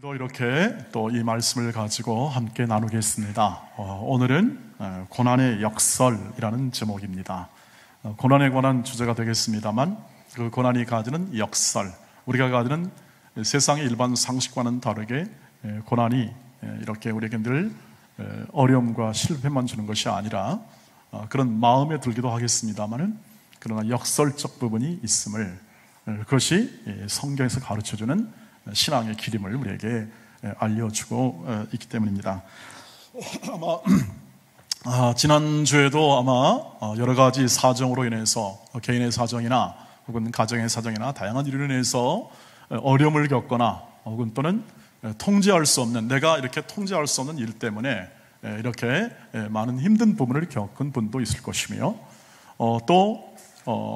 오늘도 이렇게 또 이 말씀을 가지고 함께 나누겠습니다. 오늘은 고난의 역설이라는 제목입니다. 고난에 관한 주제가 되겠습니다만 그 고난이 가지는 역설, 우리가 가지는 세상의 일반 상식과는 다르게 고난이 이렇게 우리에게 늘 어려움과 실패만 주는 것이 아니라 그런 마음에 들기도 하겠습니다만은 그러나 역설적 부분이 있음을, 그것이 성경에서 가르쳐주는 신앙의 기림을 우리에게 알려주고 있기 때문입니다. 지난주에도 아마 여러 가지 사정으로 인해서 개인의 사정이나 혹은 가정의 사정이나 다양한 일로 인해서 어려움을 겪거나 혹은 또는 통제할 수 없는, 내가 이렇게 통제할 수 없는 일 때문에 이렇게 많은 힘든 부분을 겪은 분도 있을 것이며, 또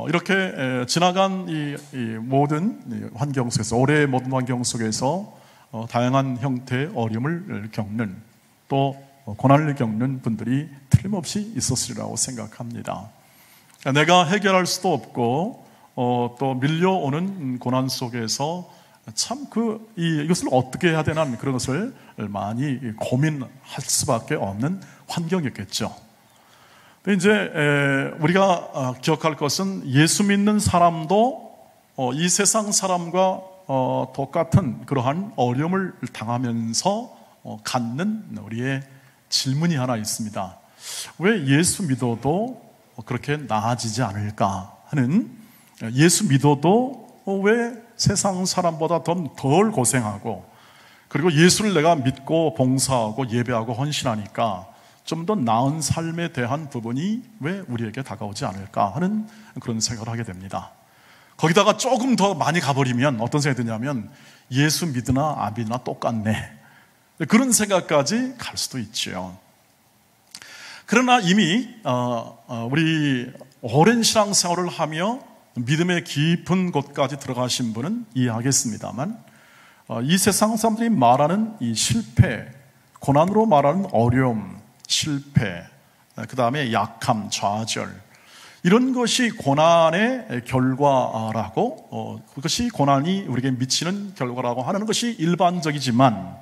이렇게 지나간 이 모든 환경 속에서, 올해의 모든 환경 속에서 다양한 형태의 어려움을 겪는, 또 고난을 겪는 분들이 틀림없이 있었으리라고 생각합니다. 내가 해결할 수도 없고 또 밀려오는 고난 속에서 참 이것을 어떻게 해야 되나, 그런 것을 많이 고민할 수밖에 없는 환경이었겠죠. 이제 우리가 기억할 것은, 예수 믿는 사람도 이 세상 사람과 똑같은 그러한 어려움을 당하면서 갖는 우리의 질문이 하나 있습니다. 왜 예수 믿어도 그렇게 나아지지 않을까 하는, 예수 믿어도 왜 세상 사람보다 덜 고생하고, 그리고 예수를 내가 믿고 봉사하고 예배하고 헌신하니까 좀 더 나은 삶에 대한 부분이 왜 우리에게 다가오지 않을까 하는 그런 생각을 하게 됩니다. 거기다가 조금 더 많이 가버리면 어떤 생각이 드냐면, 예수 믿으나 안 믿으나 똑같네, 그런 생각까지 갈 수도 있죠. 그러나 이미 우리 오랜 신앙생활을 하며 믿음의 깊은 곳까지 들어가신 분은 이해하겠습니다만, 이 세상 사람들이 말하는 이 실패, 고난으로 말하는 어려움, 실패, 그 다음에 약함, 좌절, 이런 것이 고난의 결과라고, 그것이 고난이 우리에게 미치는 결과라고 하는 것이 일반적이지만,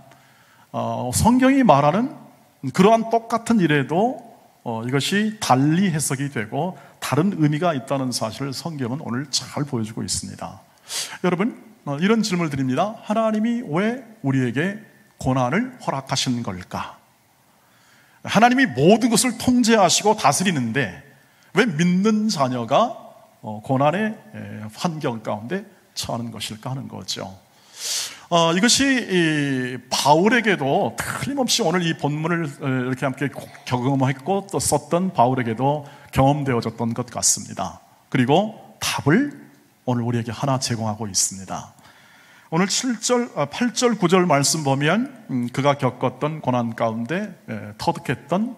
성경이 말하는 그러한 똑같은 일에도 이것이 달리 해석이 되고 다른 의미가 있다는 사실을 성경은 오늘 잘 보여주고 있습니다. 여러분, 이런 질문을 드립니다. 하나님이 왜 우리에게 고난을 허락하신 걸까? 하나님이 모든 것을 통제하시고 다스리는데 왜 믿는 자녀가 고난의 환경 가운데 처하는 것일까 하는 거죠. 이것이 바울에게도 틀림없이 오늘 이 본문을 이렇게 함께 경험했고 또 썼던 바울에게도 경험되어졌던 것 같습니다. 그리고 답을 오늘 우리에게 하나 제공하고 있습니다. 오늘 8절, 9절 말씀 보면 그가 겪었던 고난 가운데 터득했던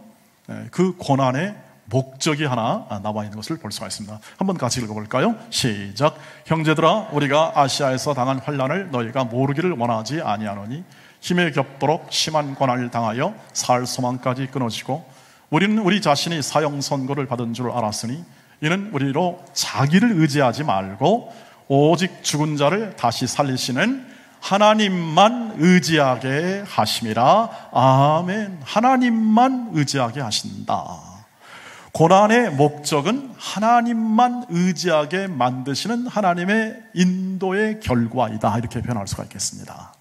그 고난의 목적이 하나 나와 있는 것을 볼 수가 있습니다. 한번 같이 읽어볼까요? 시작. 형제들아, 우리가 아시아에서 당한 환난을 너희가 모르기를 원하지 아니하노니 힘에 겹도록 심한 고난을 당하여 살 소망까지 끊어지고, 우리는 우리 자신이 사형 선고를 받은 줄 알았으니 이는 우리로 자기를 의지하지 말고 오직 죽은 자를 다시 살리시는 하나님만 의지하게 하심이라. 아멘. 하나님만 의지하게 하신다. 고난의 목적은 하나님만 의지하게 만드시는 하나님의 인도의 결과이다, 이렇게 표현할 수가 있겠습니다.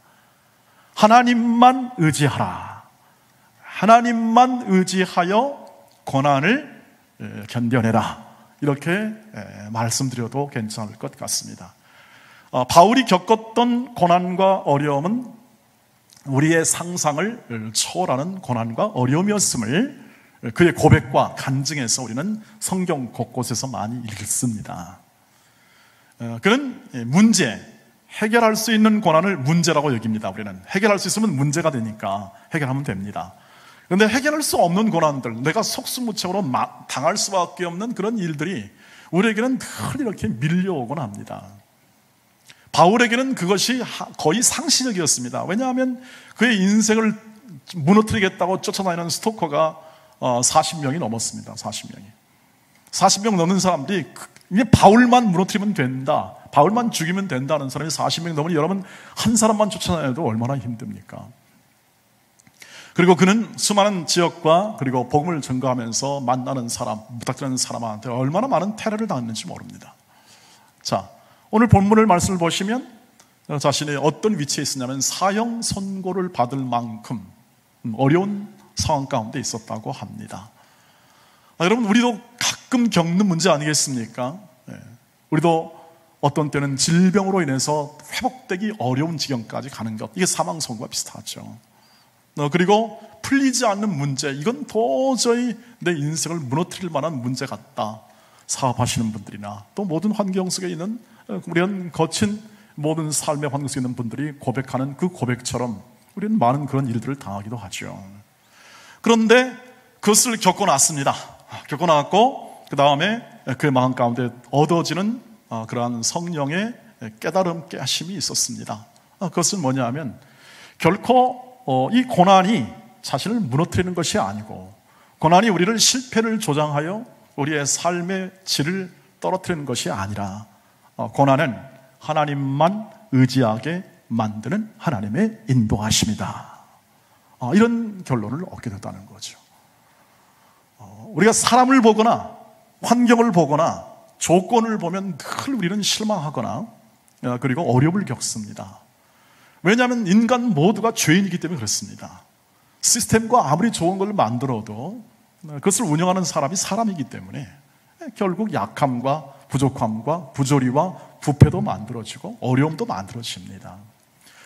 하나님만 의지하라. 하나님만 의지하여 고난을 견뎌내라, 이렇게 말씀드려도 괜찮을 것 같습니다. 바울이 겪었던 고난과 어려움은 우리의 상상을 초월하는 고난과 어려움이었음을 그의 고백과 간증에서 우리는 성경 곳곳에서 많이 읽습니다. 그는 문제, 해결할 수 있는 고난을 문제라고 여깁니다. 우리는 해결할 수 있으면 문제가 되니까 해결하면 됩니다. 그런데 해결할 수 없는 고난들, 내가 속수무책으로 당할 수밖에 없는 그런 일들이 우리에게는 늘 이렇게 밀려오곤 합니다. 바울에게는 그것이 거의 상시적이었습니다. 왜냐하면 그의 인생을 무너뜨리겠다고 쫓아다니는 스토커가 40명이 넘었습니다. 40명 넘는 사람들이 이제 바울만 무너뜨리면 된다, 바울만 죽이면 된다는 사람이 40명 넘으니 여러분 한 사람만 쫓아내도 얼마나 힘듭니까? 그리고 그는 수많은 지역과 그리고 복음을 전가하면서 만나는 사람, 부탁드리는 사람한테 얼마나 많은 테러를 당했는지 모릅니다. 자, 오늘 본문을 말씀을 보시면 자신이 어떤 위치에 있었냐면 사형 선고를 받을 만큼 어려운 상황 가운데 있었다고 합니다. 여러분, 우리도 가끔 겪는 문제 아니겠습니까? 우리도 어떤 때는 질병으로 인해서 회복되기 어려운 지경까지 가는 것, 이게 사망 선고와 비슷하죠. 그리고 풀리지 않는 문제, 이건 도저히 내 인생을 무너뜨릴 만한 문제 같다. 사업하시는 분들이나 또 모든 환경 속에 있는 우리는 거친 모든 삶의 환경 속에 있는 분들이 고백하는 그 고백처럼 우리는 많은 그런 일들을 당하기도 하죠. 그런데 그것을 겪어놨습니다. 겪어놨고 그 다음에 그의 마음 가운데 얻어지는 그러한 성령의 깨달음, 깨심이 있었습니다. 그것은 뭐냐 하면 결코 이 고난이 자신을 무너뜨리는 것이 아니고, 고난이 우리를 실패를 조장하여 우리의 삶의 질을 떨어뜨리는 것이 아니라, 고난은 하나님만 의지하게 만드는 하나님의 인도하심이다. 이런 결론을 얻게 됐다는 거죠. 우리가 사람을 보거나 환경을 보거나 조건을 보면 늘 우리는 실망하거나 그리고 어려움을 겪습니다. 왜냐하면 인간 모두가 죄인이기 때문에 그렇습니다. 시스템과 아무리 좋은 걸 만들어도 그것을 운영하는 사람이 사람이기 때문에 결국 약함과 부족함과 부조리와 부패도 만들어지고 어려움도 만들어집니다.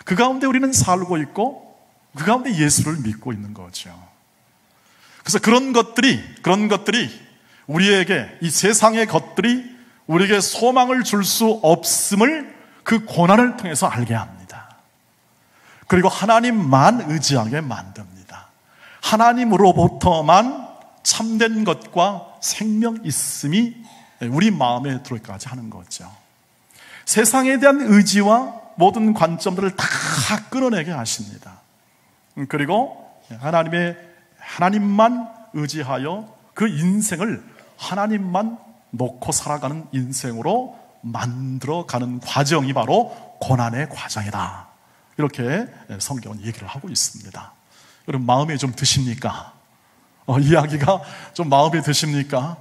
그 가운데 우리는 살고 있고 그 가운데 예수를 믿고 있는 거죠. 그래서 그런 것들이 우리에게, 이 세상의 것들이 우리에게 소망을 줄 수 없음을 그 고난을 통해서 알게 합니다. 그리고 하나님만 의지하게 만듭니다. 하나님으로부터만 참된 것과 생명 있음이 우리 마음에 들어오기까지 하는 거죠. 세상에 대한 의지와 모든 관점들을 다 끊어내게 하십니다. 그리고 하나님만 의지하여 그 인생을 하나님만 놓고 살아가는 인생으로 만들어가는 과정이 바로 고난의 과정이다. 이렇게 성경은 얘기를 하고 있습니다. 여러분, 마음에 좀 드십니까? 이야기가 좀 마음에 드십니까?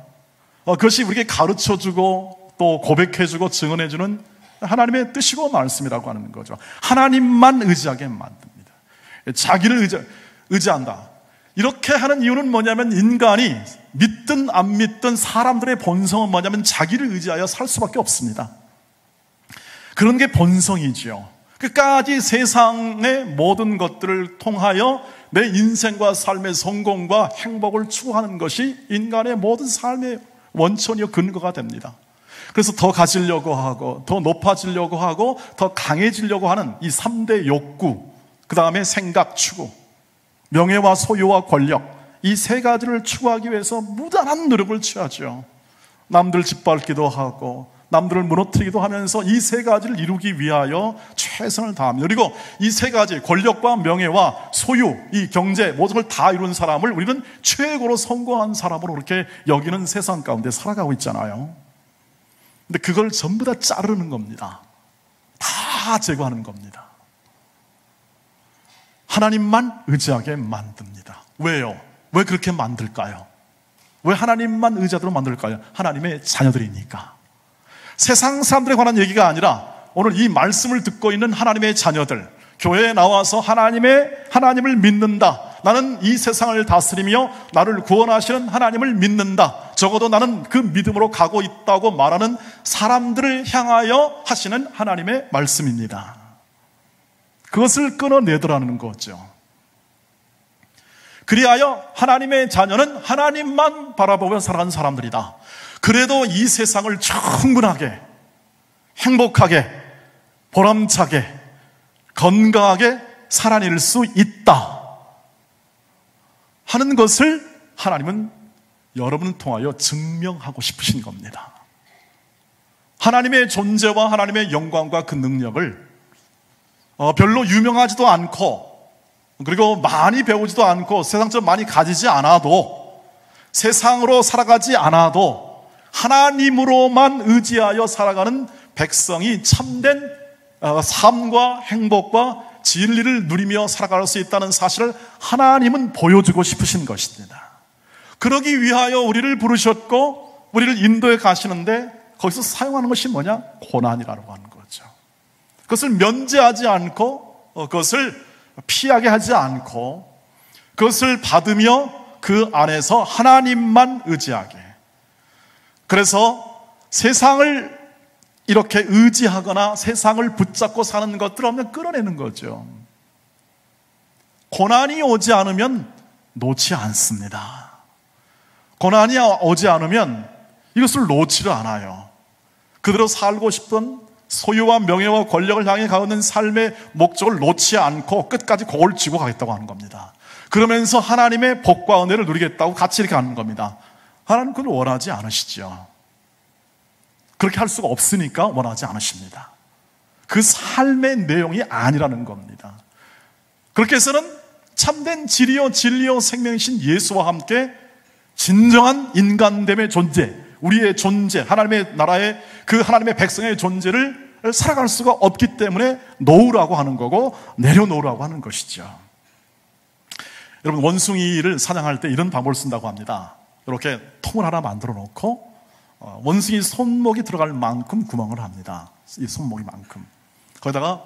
그것이 우리에게 가르쳐주고 또 고백해주고 증언해주는 하나님의 뜻이고 말씀이라고 하는 거죠. 하나님만 의지하게 만듭니다. 자기를 의지한다. 이렇게 하는 이유는 뭐냐면, 인간이 믿든 안 믿든 사람들의 본성은 뭐냐면 자기를 의지하여 살 수밖에 없습니다. 그런 게 본성이지요. 끝까지 세상의 모든 것들을 통하여 내 인생과 삶의 성공과 행복을 추구하는 것이 인간의 모든 삶의 원천이요 근거가 됩니다. 그래서 더 가지려고 하고 더 높아지려고 하고 더 강해지려고 하는 이 3대 욕구, 그 다음에 생각 추구, 명예와 소유와 권력, 이 세 가지를 추구하기 위해서 무단한 노력을 취하죠. 남들 짓밟기도 하고 남들을 무너뜨리기도 하면서 이 세 가지를 이루기 위하여 최선을 다합니다. 그리고 이 세 가지, 권력과 명예와 소유, 이 경제, 모든 걸 다 이룬 사람을 우리는 최고로 성공한 사람으로 그렇게 여기는 세상 가운데 살아가고 있잖아요. 근데 그걸 전부 다 자르는 겁니다. 다 제거하는 겁니다. 하나님만 의지하게 만듭니다. 왜요? 왜 그렇게 만들까요? 왜 하나님만 의지하도록 만들까요? 하나님의 자녀들이니까. 세상 사람들에 관한 얘기가 아니라 오늘 이 말씀을 듣고 있는 하나님의 자녀들, 교회에 나와서 하나님을 믿는다. 나는 이 세상을 다스리며 나를 구원하시는 하나님을 믿는다. 적어도 나는 그 믿음으로 가고 있다고 말하는 사람들을 향하여 하시는 하나님의 말씀입니다. 그것을 끊어내더라는 거죠. 그리하여 하나님의 자녀는 하나님만 바라보며 살아가는 사람들이다. 그래도 이 세상을 충분하게, 행복하게, 보람차게, 건강하게 살아낼 수 있다 하는 것을 하나님은 여러분을 통하여 증명하고 싶으신 겁니다. 하나님의 존재와 하나님의 영광과 그 능력을 별로 유명하지도 않고, 그리고 많이 배우지도 않고, 세상처럼 많이 가지지 않아도, 세상으로 살아가지 않아도 하나님으로만 의지하여 살아가는 백성이 참된 삶과 행복과 진리를 누리며 살아갈 수 있다는 사실을 하나님은 보여주고 싶으신 것입니다. 그러기 위하여 우리를 부르셨고 우리를 인도해 가시는데 거기서 사용하는 것이 뭐냐? 고난이라고 하는 거죠. 그것을 면제하지 않고 그것을 피하게 하지 않고 그것을 받으며 그 안에서 하나님만 의지하게. 그래서 세상을 이렇게 의지하거나 세상을 붙잡고 사는 것들 없는 끌어내는 거죠. 고난이 오지 않으면 놓지 않습니다. 고난이 오지 않으면 이것을 놓지를 않아요. 그대로 살고 싶은 소유와 명예와 권력을 향해 가는 삶의 목적을 놓지 않고 끝까지 그걸 쥐고 가겠다고 하는 겁니다. 그러면서 하나님의 복과 은혜를 누리겠다고 같이 이렇게 하는 겁니다. 하나님 그걸 원하지 않으시죠. 그렇게 할 수가 없으니까 원하지 않으십니다. 그 삶의 내용이 아니라는 겁니다. 그렇게 해서는 참된 진리요 생명이신 예수와 함께 진정한 인간됨의 존재, 우리의 존재, 하나님의 나라의 그 하나님의 백성의 존재를 살아갈 수가 없기 때문에 놓으라고 하는 거고 내려놓으라고 하는 것이죠. 여러분, 원숭이를 사냥할 때 이런 방법을 쓴다고 합니다. 이렇게 통을 하나 만들어 놓고 원숭이 손목이 들어갈 만큼 구멍을 합니다. 이 손목이만큼. 거기다가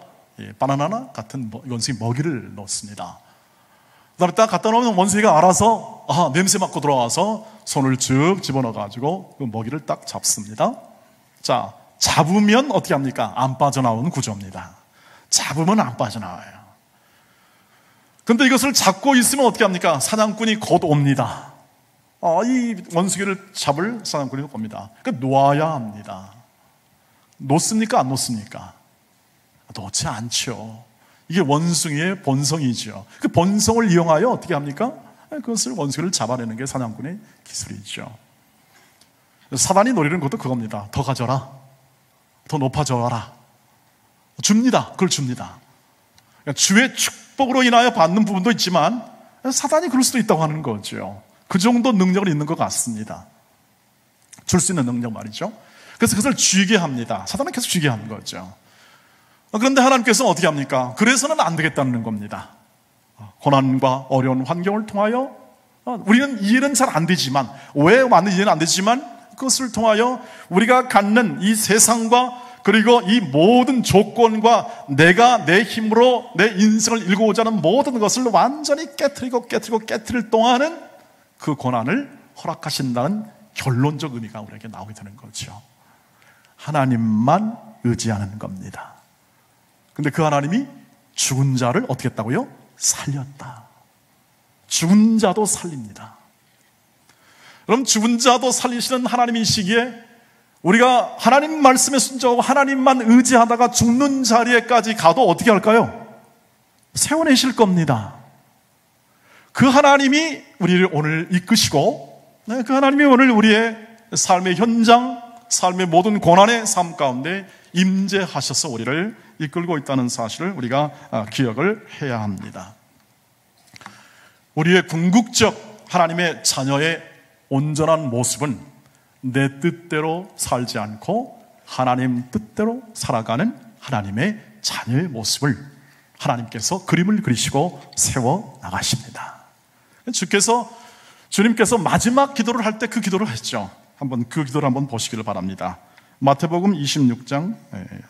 바나나 같은 원숭이 먹이를 넣습니다. 그 다음에 딱 갖다 놓으면 원숭이가 알아서 냄새 맡고 들어와서 손을 쭉 집어넣어가지고 그 먹이를 딱 잡습니다. 자, 잡으면 어떻게 합니까? 안 빠져나오는 구조입니다. 잡으면 안 빠져나와요. 근데 이것을 잡고 있으면 어떻게 합니까? 사냥꾼이 곧 옵니다. 이 원숭이를 잡을 사냥꾼이 옵니다. 그러니까 놓아야 합니다. 놓습니까? 안 놓습니까? 놓지 않죠. 이게 원숭이의 본성이죠. 그 본성을 이용하여 어떻게 합니까? 그것을 원숭이를 잡아내는 게 사냥꾼의 기술이죠. 사단이 노리는 것도 그겁니다. 더 가져라. 더 높아져라. 줍니다. 그걸 줍니다. 그러니까 주의 축복으로 인하여 받는 부분도 있지만 사단이 그럴 수도 있다고 하는 거죠. 그 정도 능력은 있는 것 같습니다. 줄 수 있는 능력 말이죠. 그래서 그것을 쥐게 합니다. 사단은 계속 쥐게 하는 거죠. 그런데 하나님께서는 어떻게 합니까? 그래서는 안 되겠다는 겁니다. 고난과 어려운 환경을 통하여 우리는 이해는 잘 안 되지만, 왜 왔는지 이해는 안 되지만 그것을 통하여 우리가 갖는 이 세상과 그리고 이 모든 조건과 내가 내 힘으로 내 인생을 일구고자 하는 모든 것을 완전히 깨트릴 동안은 그 고난을 허락하신다는 결론적 의미가 우리에게 나오게 되는 거죠. 하나님만 의지하는 겁니다. 근데 그 하나님이 죽은 자를 어떻게 했다고요? 살렸다. 죽은 자도 살립니다. 그럼 죽은 자도 살리시는 하나님이시기에 우리가 하나님 말씀에 순종하고 하나님만 의지하다가 죽는 자리에까지 가도 어떻게 할까요? 세워내실 겁니다. 그 하나님이 우리를 오늘 이끄시고, 그 하나님이 오늘 우리의 삶의 현장, 삶의 모든 고난의 삶 가운데 임재하셔서 우리를 이끌고 있다는 사실을 우리가 기억을 해야 합니다. 우리의 궁극적 하나님의 자녀의 온전한 모습은 내 뜻대로 살지 않고 하나님 뜻대로 살아가는 하나님의 자녀의 모습을 하나님께서 그림을 그리시고 세워 나가십니다. 주님께서 마지막 기도를 할 때 그 기도를 했죠. 그 기도를 한번 보시기를 바랍니다. 마태복음 26장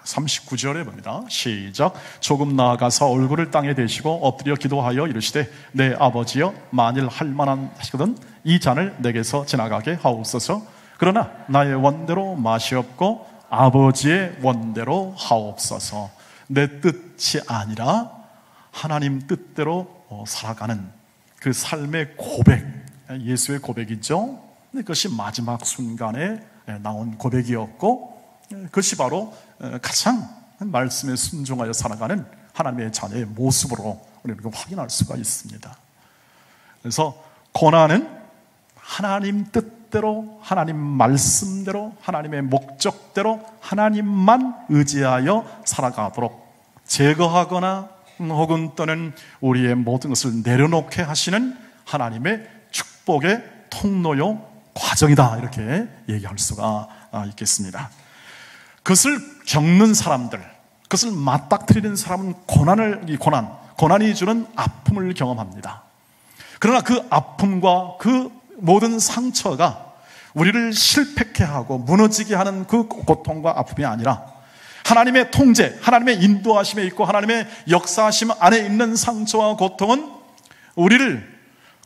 39절에 봅니다. 시작. 조금 나아가서 얼굴을 땅에 대시고 엎드려 기도하여 이르시되 내 아버지여, 만일 할 만한 하시거든 이 잔을 내게서 지나가게 하옵소서. 그러나 나의 원대로 마시옵고 아버지의 원대로 하옵소서. 내 뜻이 아니라 하나님 뜻대로 살아가는 그 삶의 고백, 예수의 고백이죠. 그것이 마지막 순간에 나온 고백이었고, 그것이 바로 가장 말씀에 순종하여 살아가는 하나님의 자녀의 모습으로 우리가 확인할 수가 있습니다. 그래서 고난은 하나님 뜻대로, 하나님 말씀대로, 하나님의 목적대로 하나님만 의지하여 살아가도록 제거하거나 혹은 또는 우리의 모든 것을 내려놓게 하시는 하나님의 축복의 통로요 과정이다, 이렇게 얘기할 수가 있겠습니다. 그것을 겪는 사람들, 그것을 맞닥뜨리는 사람은 고난이 주는 아픔을 경험합니다. 그러나 그 아픔과 그 모든 상처가 우리를 실패케 하고 무너지게 하는 그 고통과 아픔이 아니라 하나님의 통제, 하나님의 인도하심에 있고 하나님의 역사하심 안에 있는 상처와 고통은 우리를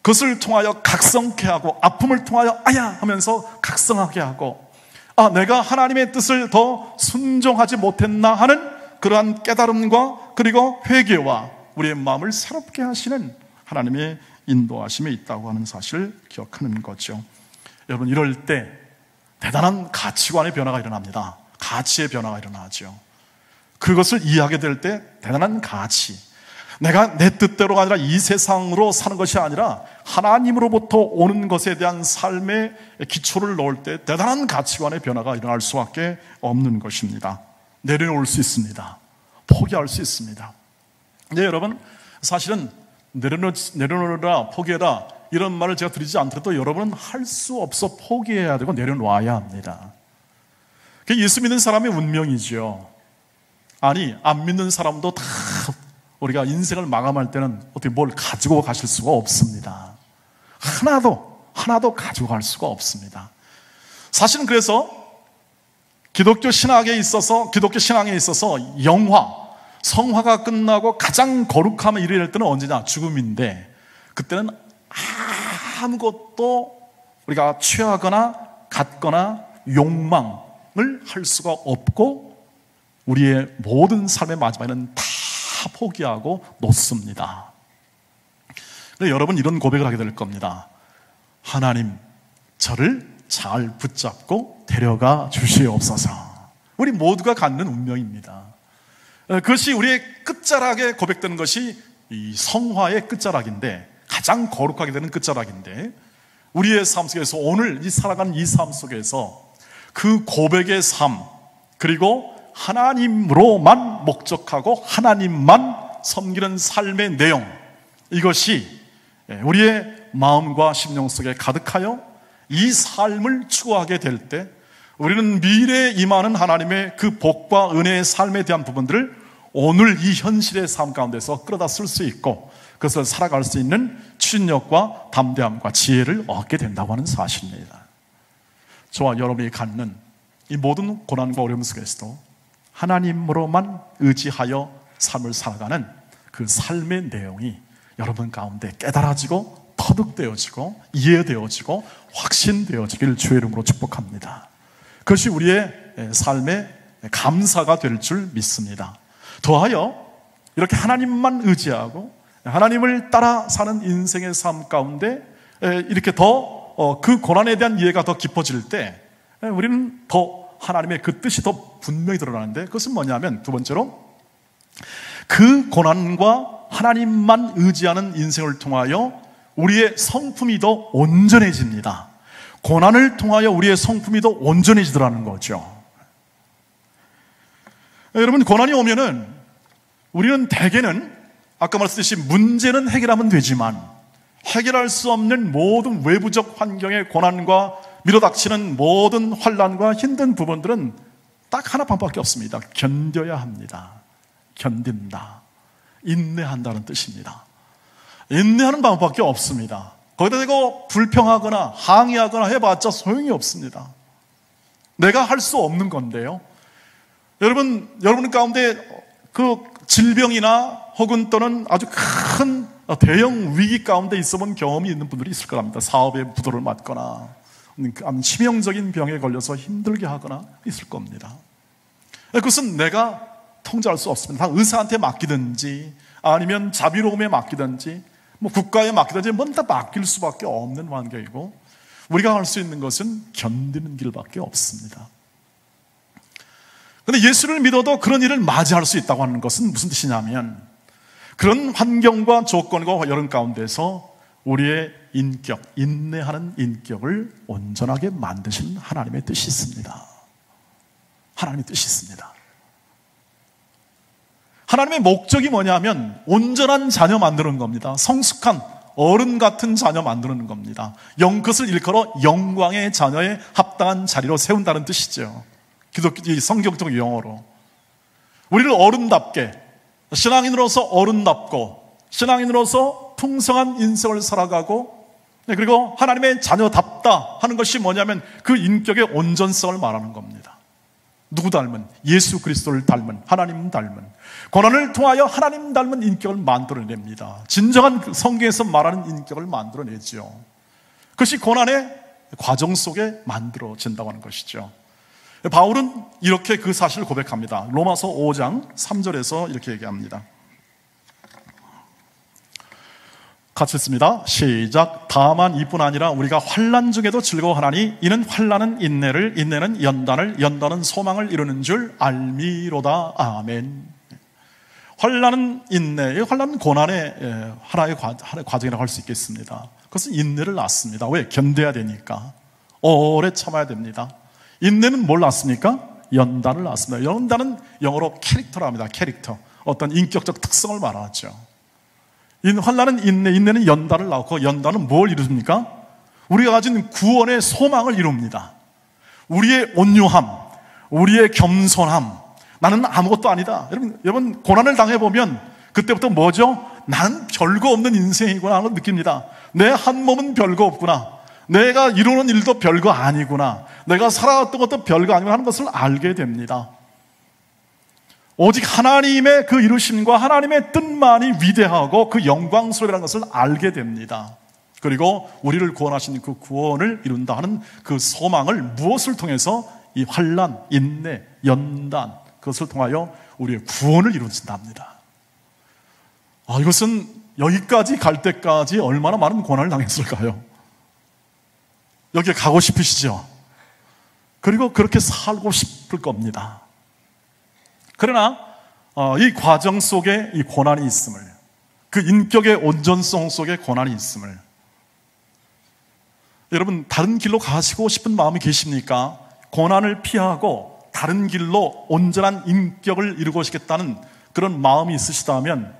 그것을 통하여 각성케 하고 아픔을 통하여 아야 하면서 각성하게 하고 내가 하나님의 뜻을 더 순종하지 못했나 하는 그러한 깨달음과 그리고 회개와 우리의 마음을 새롭게 하시는 하나님의 인도하심에 있다고 하는 사실을 기억하는 거죠. 여러분, 이럴 때 대단한 가치관의 변화가 일어납니다. 가치의 변화가 일어나죠. 그것을 이해하게 될 때 대단한 가치, 내가 내 뜻대로가 아니라 이 세상으로 사는 것이 아니라 하나님으로부터 오는 것에 대한 삶의 기초를 놓을 때 대단한 가치관의 변화가 일어날 수밖에 없는 것입니다. 내려놓을 수 있습니다. 포기할 수 있습니다. 네, 여러분, 사실은 내려놓으라, 포기해라 이런 말을 제가 드리지 않더라도 여러분은 할 수 없어 포기해야 되고 내려놓아야 합니다. 그게 예수 믿는 사람의 운명이죠. 아니, 안 믿는 사람도 다 우리가 인생을 마감할 때는 어떻게 뭘 가지고 가실 수가 없습니다. 하나도 가지고 갈 수가 없습니다. 사실은 그래서 기독교 신앙에 있어서 성화가 끝나고 가장 거룩함에 이르게 때는 언제냐? 죽음인데, 그때는 아무것도 우리가 취하거나 갖거나 욕망을 할 수가 없고 우리의 모든 삶의 마지막에는 다 포기하고 놓습니다. 그래서 여러분, 이런 고백을 하게 될 겁니다. 하나님, 저를 잘 붙잡고 데려가 주시옵소서. 우리 모두가 갖는 운명입니다. 그것이 우리의 끝자락에 고백되는 것이 이 성화의 끝자락인데, 가장 거룩하게 되는 끝자락인데, 우리의 삶 속에서 오늘 살아가는 이 삶 속에서 그 고백의 삶, 그리고 하나님으로만 목적하고 하나님만 섬기는 삶의 내용, 이것이 우리의 마음과 심령 속에 가득하여 이 삶을 추구하게 될 때 우리는 미래에 임하는 하나님의 그 복과 은혜의 삶에 대한 부분들을 오늘 이 현실의 삶 가운데서 끌어다 쓸 수 있고 그것을 살아갈 수 있는 추진력과 담대함과 지혜를 얻게 된다고 하는 사실입니다. 저와 여러분이 갖는 이 모든 고난과 어려움 속에서도 하나님으로만 의지하여 삶을 살아가는 그 삶의 내용이 여러분 가운데 깨달아지고 터득되어지고 이해되어지고 확신되어지길 주의 이름으로 축복합니다. 그것이 우리의 삶의 감사가 될 줄 믿습니다. 더하여 이렇게 하나님만 의지하고 하나님을 따라 사는 인생의 삶 가운데 이렇게 더 그 고난에 대한 이해가 더 깊어질 때 우리는 더 하나님의 그 뜻이 더 분명히 드러나는데, 그것은 뭐냐면 두 번째로 그 고난과 하나님만 의지하는 인생을 통하여 우리의 성품이 더 온전해집니다. 고난을 통하여 우리의 성품이 더 온전해지더라는 거죠. 여러분, 고난이 오면은 우리는 대개는 아까 말씀드렸듯이 문제는 해결하면 되지만 해결할 수 없는 모든 외부적 환경의 고난과 밀어닥치는 모든 환난과 힘든 부분들은 딱 하나 방법밖에 없습니다. 견뎌야 합니다. 견딘다, 인내한다는 뜻입니다. 인내하는 방법밖에 없습니다. 거기다 대고 불평하거나 항의하거나 해봤자 소용이 없습니다. 내가 할 수 없는 건데요. 여러분 가운데 그 질병이나 혹은 또는 아주 큰 대형 위기 가운데 있어본 경험이 있는 분들이 있을 겁니다. 사업에 부도를 맞거나 치명적인 병에 걸려서 힘들게 하거나 있을 겁니다. 그것은 내가 통제할 수 없습니다. 다 의사한테 맡기든지 아니면 자비로움에 맡기든지 국가에 맡기든지 다 맡길 수밖에 없는 환경이고 우리가 할 수 있는 것은 견디는 길밖에 없습니다. 그런데 예수를 믿어도 그런 일을 맞이할 수 있다고 하는 것은 무슨 뜻이냐면 그런 환경과 조건과 여론 가운데서 우리의 인격, 인내하는 인격을 온전하게 만드신 하나님의 뜻이 있습니다. 하나님의 뜻이 있습니다. 하나님의 목적이 뭐냐면 온전한 자녀 만드는 겁니다. 성숙한 어른 같은 자녀 만드는 겁니다. 그것을 일컬어 영광의 자녀에 합당한 자리로 세운다는 뜻이죠. 이 성경적 용어로. 우리를 어른답게, 신앙인으로서 어른답고, 신앙인으로서 풍성한 인생을 살아가고, 그리고 하나님의 자녀답다 하는 것이 뭐냐면 그 인격의 온전성을 말하는 겁니다. 누구 닮은? 예수 그리스도를 닮은, 하나님 닮은, 고난을 통하여 하나님 닮은 인격을 만들어냅니다. 진정한 성경에서 말하는 인격을 만들어내죠. 그것이 고난의 과정 속에 만들어진다고 하는 것이죠. 바울은 이렇게 그 사실을 고백합니다. 로마서 5장 3절에서 이렇게 얘기합니다. 같이 읽습니다. 시작. 다만 이뿐 아니라 우리가 환난 중에도 즐거워하나니 이는 환난은 인내를, 인내는 연단을, 연단은 소망을 이루는 줄 알미로다. 아멘. 환난은 인내, 환난은 고난의 하나의 과정이라고 할 수 있겠습니다. 그것은 인내를 낳습니다. 왜? 견뎌야 되니까. 오래 참아야 됩니다. 인내는 뭘 낳습니까? 연단을 낳습니다. 연단은 영어로 캐릭터라 합니다. 캐릭터. 어떤 인격적 특성을 말하죠. 환난은 인내, 인내는 연단을 낳고, 연단은 뭘 이룹니까? 우리가 가진 구원의 소망을 이룹니다. 우리의 온유함, 우리의 겸손함, 나는 아무것도 아니다. 여러분 고난을 당해보면 그때부터 뭐죠? 나는 별거 없는 인생이구나 하는 걸 느낍니다. 내 한 몸은 별거 없구나. 내가 이루는 일도 별거 아니구나. 내가 살아왔던 것도 별거 아니구나 하는 것을 알게 됩니다. 오직 하나님의 그 이루심과 하나님의 뜻만이 위대하고 그 영광스러워라는 것을 알게 됩니다. 그리고 우리를 구원하신 그 구원을 이룬다 하는 그 소망을 무엇을 통해서? 이 환난, 인내, 연단, 그것을 통하여 우리의 구원을 이룬다 합니다. 이것은 여기까지 갈 때까지 얼마나 많은 고난을 당했을까요? 여기에 가고 싶으시죠? 그리고 그렇게 살고 싶을 겁니다. 그러나 이 과정 속에 이 고난이 있음을, 그 인격의 온전성 속에 고난이 있음을, 여러분 다른 길로 가시고 싶은 마음이 계십니까? 고난을 피하고 다른 길로 온전한 인격을 이루고 싶겠다는 그런 마음이 있으시다면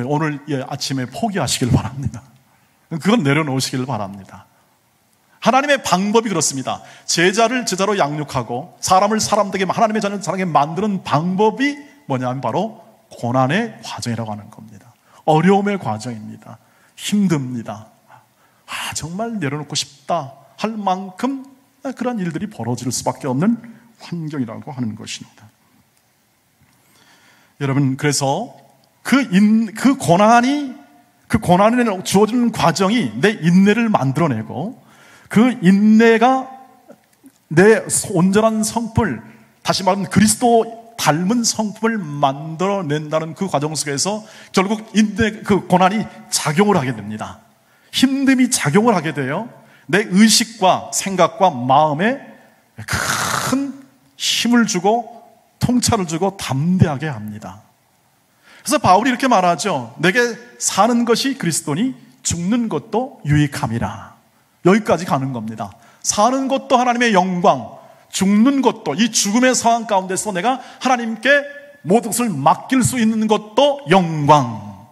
오늘 아침에 포기하시길 바랍니다. 그건 내려놓으시길 바랍니다. 하나님의 방법이 그렇습니다. 제자를 제자로 양육하고 사람을 사람되게, 하나님의 자녀를 사랑하게 만드는 방법이 뭐냐면 바로 고난의 과정이라고 하는 겁니다. 어려움의 과정입니다. 힘듭니다. 정말 내려놓고 싶다 할 만큼 그런 일들이 벌어질 수밖에 없는 환경이라고 하는 것입니다. 여러분, 그래서 그 고난에 주어지는 과정이 내 인내를 만들어내고, 그 인내가 내 온전한 성품을, 다시 말하면 그리스도 닮은 성품을 만들어낸다는 그 과정 속에서 결국 그 고난이 작용을 하게 됩니다. 힘듦이 작용을 하게 돼요. 내 의식과 생각과 마음에 큰 힘을 주고 통찰을 주고 담대하게 합니다. 그래서 바울이 이렇게 말하죠. 내게 사는 것이 그리스도니 죽는 것도 유익함이라. 여기까지 가는 겁니다. 사는 것도 하나님의 영광, 죽는 것도, 이 죽음의 상황 가운데서 내가 하나님께 모든 것을 맡길 수 있는 것도 영광.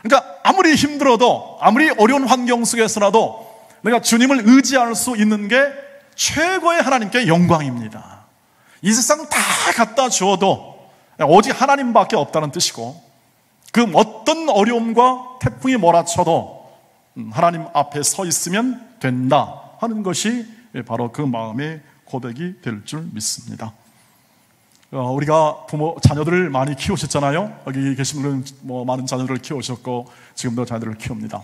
그러니까 아무리 힘들어도, 아무리 어려운 환경 속에서라도 내가 주님을 의지할 수 있는 게 최고의 하나님께 영광입니다. 이 세상 다 갖다 주어도 오직 하나님밖에 없다는 뜻이고, 그 어떤 어려움과 태풍이 몰아쳐도 하나님 앞에 서 있으면 된다 하는 것이 바로 그 마음의 고백이 될 줄 믿습니다. 우리가 자녀들을 많이 키우셨잖아요. 여기 계신 분은 많은 자녀들을 키우셨고 지금도 자녀들을 키웁니다.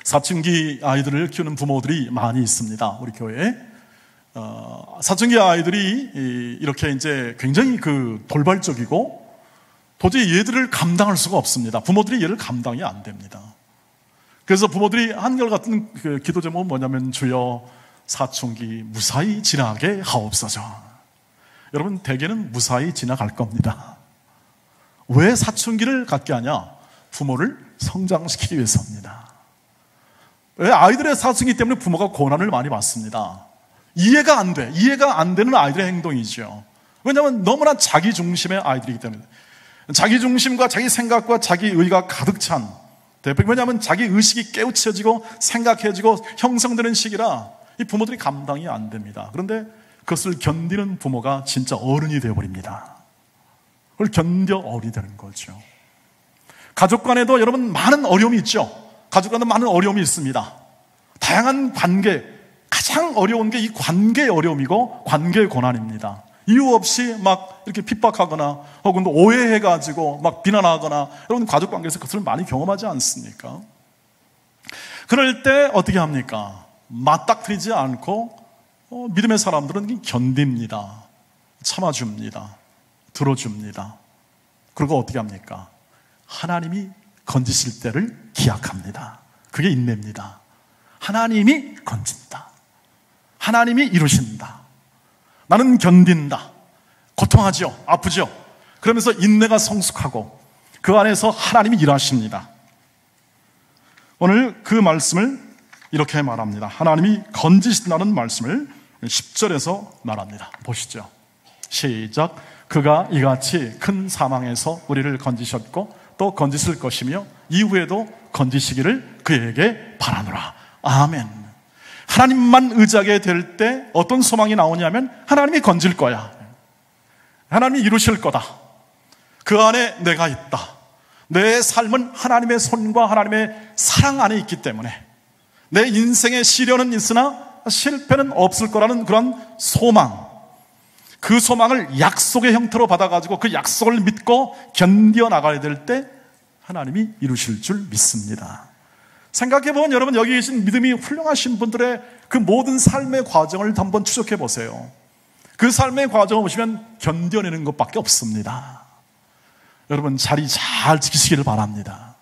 사춘기 아이들을 키우는 부모들이 많이 있습니다. 우리 교회에. 사춘기 아이들이 이렇게 이제 굉장히 돌발적이고 도저히 얘들을 감당할 수가 없습니다. 부모들이 얘를 감당이 안 됩니다. 그래서 부모들이 한결같은 기도 제목은 뭐냐면, 주여 사춘기 무사히 지나게 하옵소서. 여러분, 대개는 무사히 지나갈 겁니다. 왜 사춘기를 갖게 하냐? 부모를 성장시키기 위해서입니다. 왜? 아이들의 사춘기 때문에 부모가 고난을 많이 받습니다. 이해가 안 돼. 이해가 안 되는 아이들의 행동이죠. 왜냐하면 너무나 자기 중심의 아이들이기 때문에. 자기 중심과 자기 생각과 자기 의가 가득 찬, 왜냐하면 자기 의식이 깨우쳐지고 생각해지고 형성되는 시기라 이 부모들이 감당이 안 됩니다. 그런데 그것을 견디는 부모가 진짜 어른이 되어버립니다. 그걸 견뎌 어른이 되는 거죠. 가족 간에도 여러분 많은 어려움이 있죠. 가족 간에도 많은 어려움이 있습니다. 다양한 관계, 가장 어려운 게 이 관계의 어려움이고 관계의 고난입니다. 이유 없이 막 이렇게 핍박하거나 혹은 또 오해해가지고 막 비난하거나, 여러분 가족 관계에서 그것을 많이 경험하지 않습니까? 그럴 때 어떻게 합니까? 맞닥뜨리지 않고 믿음의 사람들은 견딥니다. 참아줍니다. 들어줍니다. 그리고 어떻게 합니까? 하나님이 건지실 때를 기약합니다. 그게 인내입니다. 하나님이 건진다. 하나님이 이루신다. 나는 견딘다. 고통하죠. 아프죠. 그러면서 인내가 성숙하고 그 안에서 하나님이 일하십니다. 오늘 그 말씀을 이렇게 말합니다. 하나님이 건지신다는 말씀을 10절에서 말합니다. 보시죠. 시작. 그가 이같이 큰 사망에서 우리를 건지셨고 또 건지실 것이며 이후에도 건지시기를 그에게 바라노라. 아멘. 하나님만 의지하게 될 때 어떤 소망이 나오냐면 하나님이 건질 거야. 하나님이 이루실 거다. 그 안에 내가 있다. 내 삶은 하나님의 손과 하나님의 사랑 안에 있기 때문에 내 인생에 시련은 있으나 실패는 없을 거라는 그런 소망, 그 소망을 약속의 형태로 받아가지고 그 약속을 믿고 견디어 나가야 될 때 하나님이 이루실 줄 믿습니다. 생각해보면 여러분 여기 계신 믿음이 훌륭하신 분들의 그 모든 삶의 과정을 한번 추적해 보세요. 그 삶의 과정을 보시면 견뎌내는 것밖에 없습니다. 여러분 자리 잘 지키시기를 바랍니다.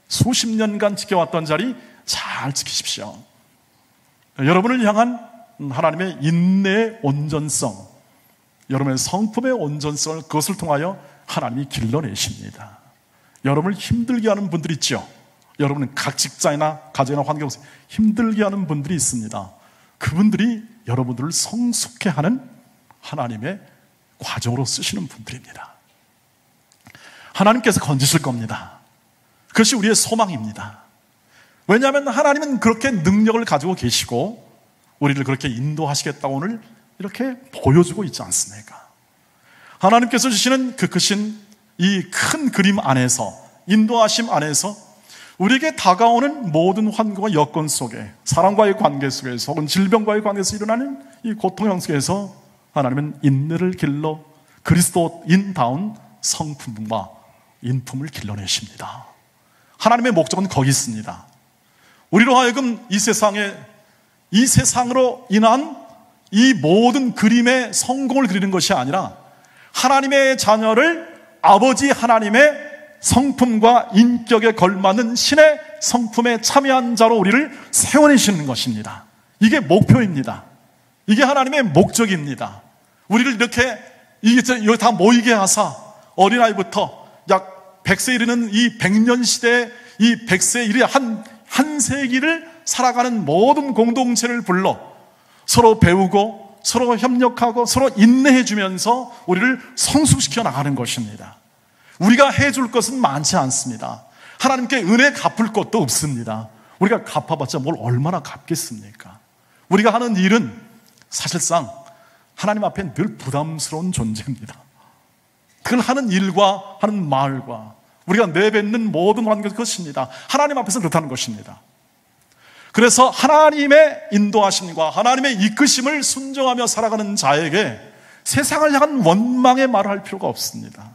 수십 년간 지켜왔던 자리 잘 지키십시오. 여러분을 향한 하나님의 인내의 온전성, 여러분의 성품의 온전성을 그것을 통하여 하나님이 길러내십니다. 여러분을 힘들게 하는 분들이 있죠. 여러분은 각 직장이나 가정이나 환경에서 힘들게 하는 분들이 있습니다. 그분들이 여러분들을 성숙해 하는 하나님의 과정으로 쓰시는 분들입니다. 하나님께서 건지실 겁니다. 그것이 우리의 소망입니다. 왜냐하면 하나님은 그렇게 능력을 가지고 계시고 우리를 그렇게 인도하시겠다고 오늘 이렇게 보여주고 있지 않습니까? 하나님께서 주시는 그 크신 이 큰 그림 안에서, 인도하심 안에서 우리에게 다가오는 모든 환경과 여건 속에, 사랑과의 관계 속에서 혹은 질병과의 관계에서 일어나는 이 고통 속에서 하나님은 인내를 길러 그리스도인다운 성품과 인품을 길러내십니다. 하나님의 목적은 거기 있습니다. 우리로 하여금 이 세상으로 인한 이 모든 그림의 성공을 그리는 것이 아니라 하나님의 자녀를 아버지 하나님의 성품과 인격에 걸맞는 신의 성품에 참여한 자로 우리를 세워내시는 것입니다. 이게 목표입니다. 이게 하나님의 목적입니다. 우리를 이렇게 여기 다 모이게 하사 어린아이부터 약 100세 이르는 이 100년 시대에 이 100세 이르 한 세기를 살아가는 모든 공동체를 불러 서로 배우고 서로 협력하고 서로 인내해 주면서 우리를 성숙시켜 나가는 것입니다. 우리가 해줄 것은 많지 않습니다. 하나님께 은혜 갚을 것도 없습니다. 우리가 갚아봤자 뭘 얼마나 갚겠습니까? 우리가 하는 일은 사실상 하나님 앞에 늘 부담스러운 존재입니다. 그걸 하는 일과 하는 말과 우리가 내뱉는 모든 환경 그것입니다. 하나님 앞에서 그렇다는 것입니다. 그래서 하나님의 인도하심과 하나님의 이끄심을 순종하며 살아가는 자에게 세상을 향한 원망의 말을 할 필요가 없습니다.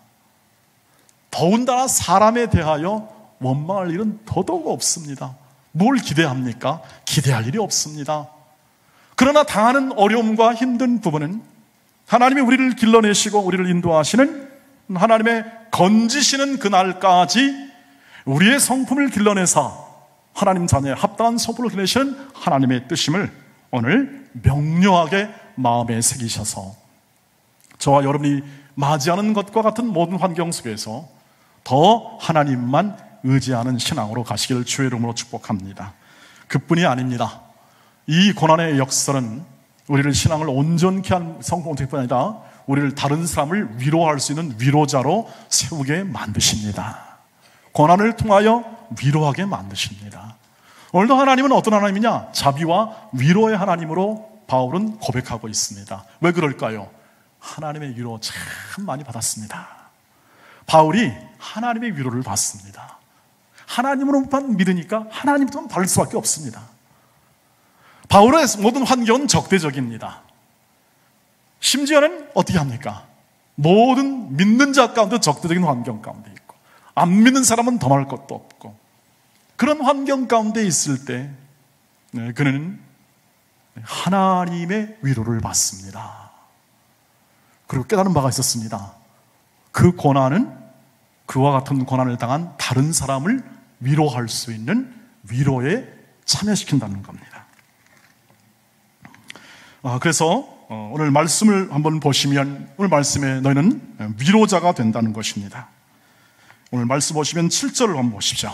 더군다나 사람에 대하여 원망할 일은 더더욱 없습니다. 뭘 기대합니까? 기대할 일이 없습니다. 그러나 당하는 어려움과 힘든 부분은 하나님이 우리를 길러내시고 우리를 인도하시는 하나님의 건지시는 그날까지 우리의 성품을 길러내사 하나님 자녀의 합당한 성품을 길러내시는 하나님의 뜻임을 오늘 명료하게 마음에 새기셔서 저와 여러분이 맞이하는 것과 같은 모든 환경 속에서 더 하나님만 의지하는 신앙으로 가시기를 주의 이름으로 축복합니다. 그뿐이 아닙니다. 이 고난의 역설은 우리를 신앙을 온전케 한 성공뿐 아니라 우리를 다른 사람을 위로할 수 있는 위로자로 세우게 만드십니다. 고난을 통하여 위로하게 만드십니다. 오늘도 하나님은 어떤 하나님이냐? 자비와 위로의 하나님으로 바울은 고백하고 있습니다. 왜 그럴까요? 하나님의 위로 참 많이 받았습니다. 바울이 하나님의 위로를 받습니다. 하나님으로만 믿으니까 하나님만 받을 수밖에 없습니다. 바울의 모든 환경은 적대적입니다. 심지어는 어떻게 합니까? 모든 믿는 자 가운데 적대적인 환경 가운데 있고, 안 믿는 사람은 더 말할 것도 없고, 그런 환경 가운데 있을 때 그는 하나님의 위로를 받습니다. 그리고 깨달은 바가 있었습니다. 그 고난은 그와 같은 고난을 당한 다른 사람을 위로할 수 있는 위로에 참여시킨다는 겁니다. 그래서 오늘 말씀을 한번 보시면, 오늘 말씀에 너희는 위로자가 된다는 것입니다. 오늘 말씀 보시면 7절을 한번 보십시오.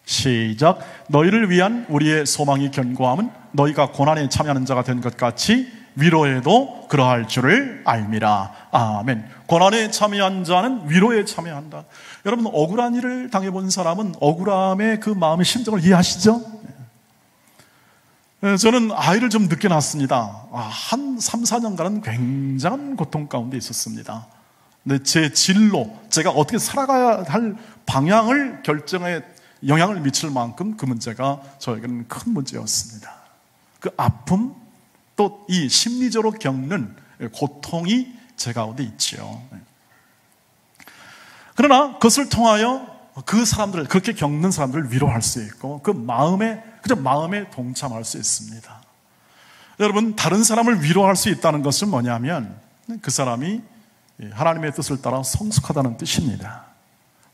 시작. 너희를 위한 우리의 소망이 견고함은 너희가 고난에 참여하는 자가 된 것 같이 위로에도 그러할 줄을 알미라. 아멘. 고난에 참여한 자는 위로에 참여한다. 여러분, 억울한 일을 당해본 사람은 억울함의 그 마음의 심정을 이해하시죠? 저는 아이를 좀 늦게 낳았습니다. 한 3, 4년간은 굉장한 고통 가운데 있었습니다. 근데 제 진로, 제가 어떻게 살아가야 할 방향을 결정에 영향을 미칠 만큼 그 문제가 저에게는 큰 문제였습니다. 그 아픔, 또 이 심리적으로 겪는 고통이 제 가운데 있지요. 그러나 그것을 통하여 그 사람들을, 그렇게 겪는 사람들을 위로할 수 있고, 그 마음에 동참할 수 있습니다. 여러분, 다른 사람을 위로할 수 있다는 것은 뭐냐면 그 사람이 하나님의 뜻을 따라 성숙하다는 뜻입니다.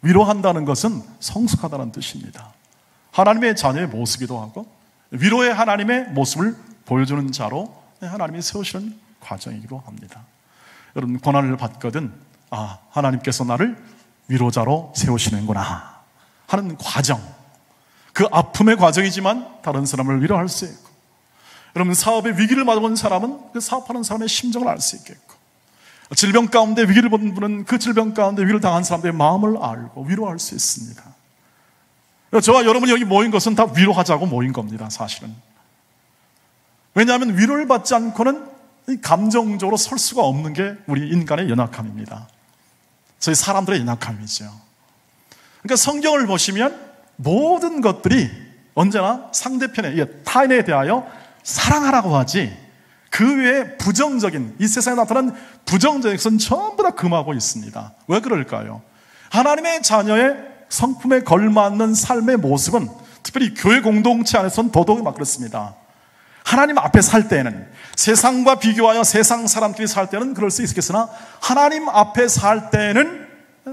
위로한다는 것은 성숙하다는 뜻입니다. 하나님의 자녀의 모습이기도 하고, 위로의 하나님의 모습을 보여주는 자로 하나님이 세우시는 과정이기도 합니다. 여러분, 고난을 받거든 하나님께서 나를 위로자로 세우시는구나 하는 과정, 그 아픔의 과정이지만 다른 사람을 위로할 수 있고, 여러분, 사업의 위기를 맞아본 사람은 그 사업하는 사람의 심정을 알 수 있겠고, 질병 가운데 위기를 본 분은 그 질병 가운데 위기를 당한 사람들의 마음을 알고 위로할 수 있습니다. 저와 여러분이 여기 모인 것은 다 위로하자고 모인 겁니다, 사실은. 왜냐하면 위로를 받지 않고는 감정적으로 설 수가 없는 게 우리 인간의 연약함입니다. 저희 사람들의 연약함이죠. 그러니까 성경을 보시면 모든 것들이 언제나 상대편의 타인에 대하여 사랑하라고 하지, 그 외에 부정적인, 이 세상에 나타난 부정적인 것은 전부 다 금하고 있습니다. 왜 그럴까요? 하나님의 자녀의 성품에 걸맞는 삶의 모습은, 특별히 교회 공동체 안에서는 더더욱 막 그렇습니다. 하나님 앞에 살 때는, 세상과 비교하여 세상 사람끼리 살 때는 그럴 수 있겠으나 하나님 앞에 살 때는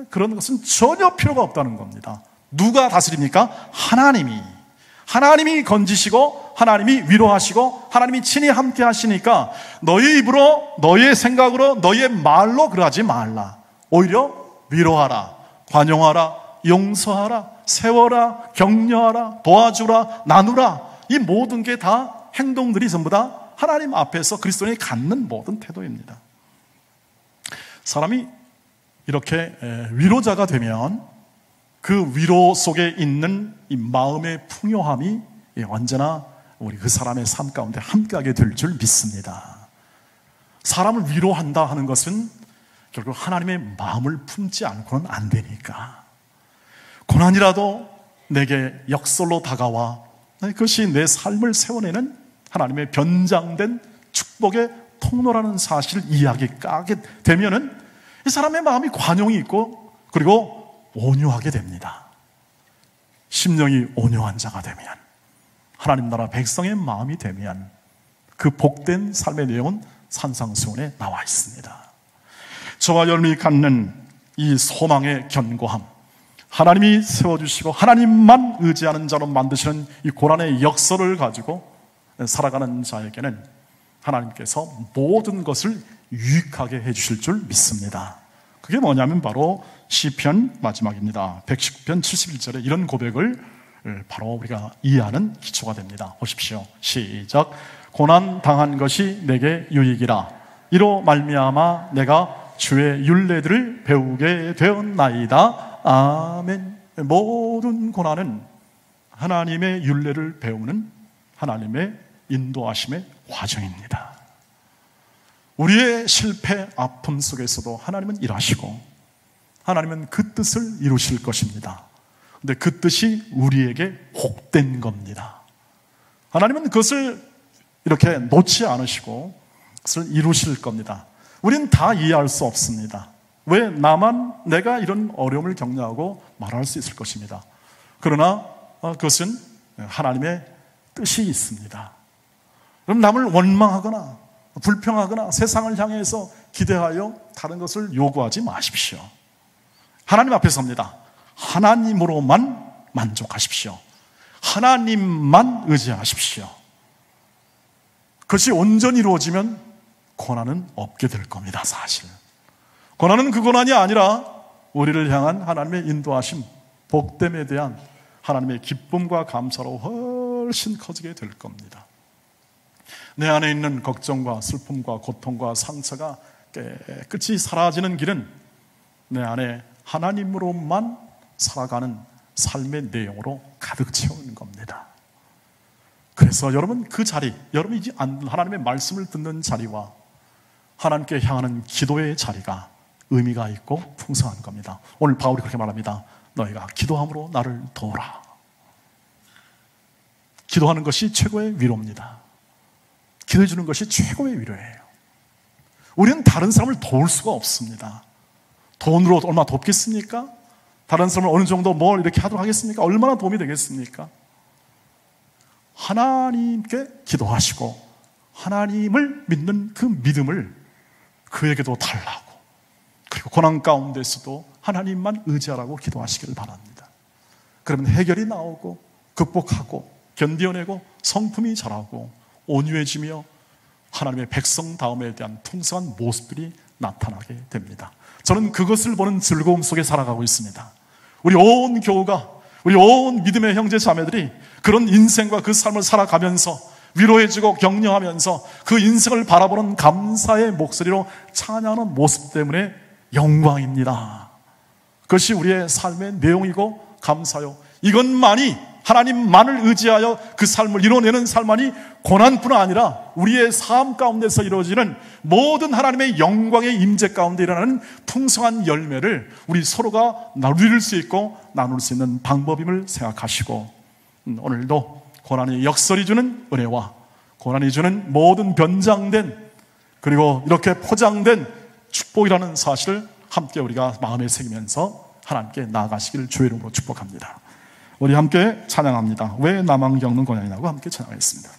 그런 것은 전혀 필요가 없다는 겁니다. 누가 다스립니까? 하나님이 건지시고, 하나님이 위로하시고, 하나님이 친히 함께 하시니까 너희 입으로, 너희의 생각으로, 너희의 말로 그러하지 말라. 오히려 위로하라, 관용하라, 용서하라, 세워라, 격려하라, 도와주라, 나누라. 이 모든 게 다 행동들이 전부 다 하나님 앞에서 그리스도인이 갖는 모든 태도입니다. 사람이 이렇게 위로자가 되면 그 위로 속에 있는 이 마음의 풍요함이 언제나 우리 그 사람의 삶 가운데 함께하게 될 줄 믿습니다. 사람을 위로한다 하는 것은 결국 하나님의 마음을 품지 않고는 안 되니까, 고난이라도 내게 역설로 다가와 그것이 내 삶을 세워내는 하나님의 변장된 축복의 통로라는 사실을 이야기하게 되면은 이 사람의 마음이 관용이 있고, 그리고 온유하게 됩니다. 심령이 온유한 자가 되면, 하나님 나라 백성의 마음이 되면 그 복된 삶의 내용은 산상수훈에 나와 있습니다. 저와 여러분이 갖는 이 소망의 견고함, 하나님이 세워주시고 하나님만 의지하는 자로 만드시는 이 고난의 역설을 가지고 살아가는 자에게는 하나님께서 모든 것을 유익하게 해주실 줄 믿습니다. 그게 뭐냐면 바로 시편 마지막입니다. 119편 71절에 이런 고백을 바로 우리가 이해하는 기초가 됩니다. 보십시오. 시작. 고난 당한 것이 내게 유익이라. 이로 말미암아 내가 주의 율례들을 배우게 되었나이다. 아멘. 모든 고난은 하나님의 율례를 배우는 하나님의 인도하심의 과정입니다. 우리의 실패, 아픔 속에서도 하나님은 일하시고 하나님은 그 뜻을 이루실 것입니다. 근데 그 뜻이 우리에게 복된 겁니다. 하나님은 그것을 이렇게 놓지 않으시고 그것을 이루실 겁니다. 우리는 다 이해할 수 없습니다. 왜 나만 내가 이런 어려움을 격려하고 말할 수 있을 것입니다. 그러나 그것은 하나님의 뜻이 있습니다. 그럼 남을 원망하거나 불평하거나 세상을 향해서 기대하여 다른 것을 요구하지 마십시오. 하나님 앞에 섭니다. 하나님으로만 만족하십시오. 하나님만 의지하십시오. 그것이 온전히 이루어지면 고난은 없게 될 겁니다. 사실 고난은 그 고난이 아니라 우리를 향한 하나님의 인도하심, 복됨에 대한 하나님의 기쁨과 감사로 훨씬 커지게 될 겁니다. 내 안에 있는 걱정과 슬픔과 고통과 상처가 깨끗이 사라지는 길은 내 안에 하나님으로만 살아가는 삶의 내용으로 가득 채우는 겁니다. 그래서 여러분 그 자리, 여러분이 하나님의 말씀을 듣는 자리와 하나님께 향하는 기도의 자리가 의미가 있고 풍성한 겁니다. 오늘 바울이 그렇게 말합니다. 너희가 기도함으로 나를 도우라. 기도하는 것이 최고의 위로입니다. 기도해 주는 것이 최고의 위로예요. 우리는 다른 사람을 도울 수가 없습니다. 돈으로 얼마나 돕겠습니까? 다른 사람을 어느 정도 뭘 이렇게 하도록 하겠습니까? 얼마나 도움이 되겠습니까? 하나님께 기도하시고 하나님을 믿는 그 믿음을 그에게도 달라고, 그리고 고난 가운데서도 하나님만 의지하라고 기도하시기를 바랍니다. 그러면 해결이 나오고 극복하고 견뎌내고 성품이 자라고 온유해지며 하나님의 백성다움에 대한 풍성한 모습들이 나타나게 됩니다. 저는 그것을 보는 즐거움 속에 살아가고 있습니다. 우리 온 교우가, 우리 온 믿음의 형제 자매들이 그런 인생과 그 삶을 살아가면서 위로해주고 격려하면서 그 인생을 바라보는 감사의 목소리로 찬양하는 모습 때문에 영광입니다. 그것이 우리의 삶의 내용이고 감사요, 이것만이 하나님만을 의지하여 그 삶을 이뤄내는 삶만이 고난뿐 아니라 우리의 삶 가운데서 이루어지는 모든 하나님의 영광의 임재 가운데 일어나는 풍성한 열매를 우리 서로가 누릴 수 있고 나눌 수 있는 방법임을 생각하시고, 오늘도 고난이 역설이 주는 은혜와 고난이 주는 모든 변장된 그리고 이렇게 포장된 축복이라는 사실을 함께 우리가 마음에 새기면서 하나님께 나아가시기를 주의 이름으로 축복합니다. 우리 함께 찬양합니다. 왜 나만 겪는 고난이냐고 함께 찬양하겠습니다.